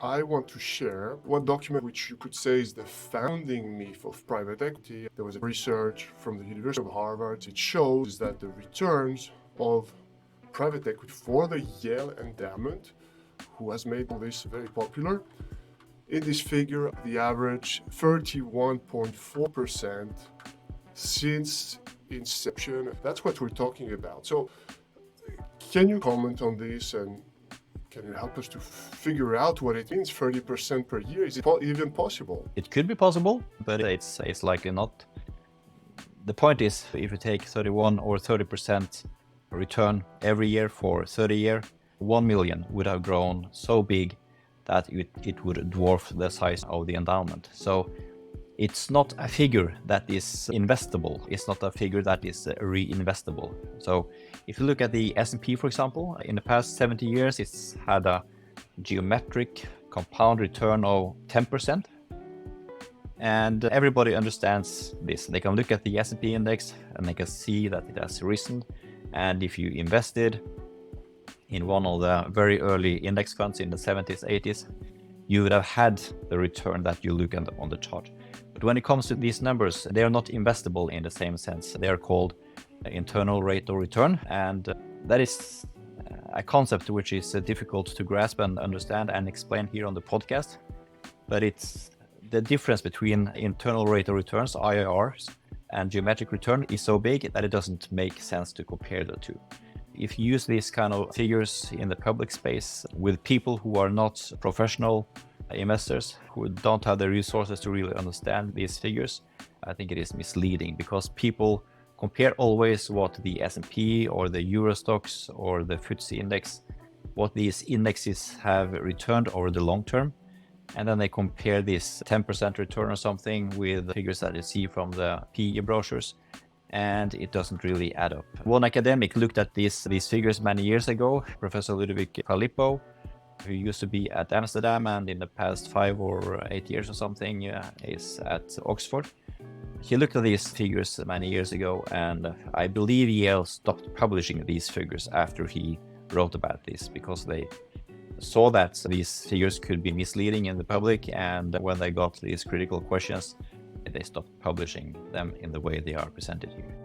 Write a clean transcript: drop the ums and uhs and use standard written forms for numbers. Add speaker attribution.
Speaker 1: I want to share one document which you could say is the founding myth of private equity. There was a research from the University of Harvard. It shows that the returns of private equity for the Yale Endowment, who has made this very popular, in this figure, the average 31.4% since inception. That's what we're talking about. So can you comment on this and can you help us to figure out what it means, 30% per year? Is it even possible?
Speaker 2: It could be possible, but it's likely not. The point is, if you take 31 or 30% return every year for 30 years, 1 million would have grown so big that it would dwarf the size of the endowment. So it's not a figure that is investable. It's not a figure that is reinvestable. So if you look at the S&P, for example, in the past 70 years, it's had a geometric compound return of 10%. And everybody understands this. They can look at the S&P index and they can see that it has risen. And if you invested in one of the very early index funds in the 70s, 80s, you would have had the return that you look at on the chart. But when it comes to these numbers, they are not investable in the same sense. They are called internal rate of return. And that is a concept which is difficult to grasp and understand and explain here on the podcast. But it's the difference between internal rate of returns, IRRs, and geometric return is so big that it doesn't make sense to compare the two. If you use these kind of figures in the public space with people who are not professional investors, who don't have the resources to really understand these figures, I think it is misleading because people compare always what the S&P or the Euro stocks or the FTSE index, what these indexes have returned over the long term. And then they compare this 10% return or something with figures that you see from the PE brochures, and it doesn't really add up. One academic looked at these figures many years ago, Professor Ludovic Phalippou, who used to be at Amsterdam and in the past 5 or 8 years or something is at Oxford. He looked at these figures many years ago, and I believe Yale stopped publishing these figures after he wrote about this because they saw that these figures could be misleading in the public, and when they got these critical questions, they stopped publishing them in the way they are presented here.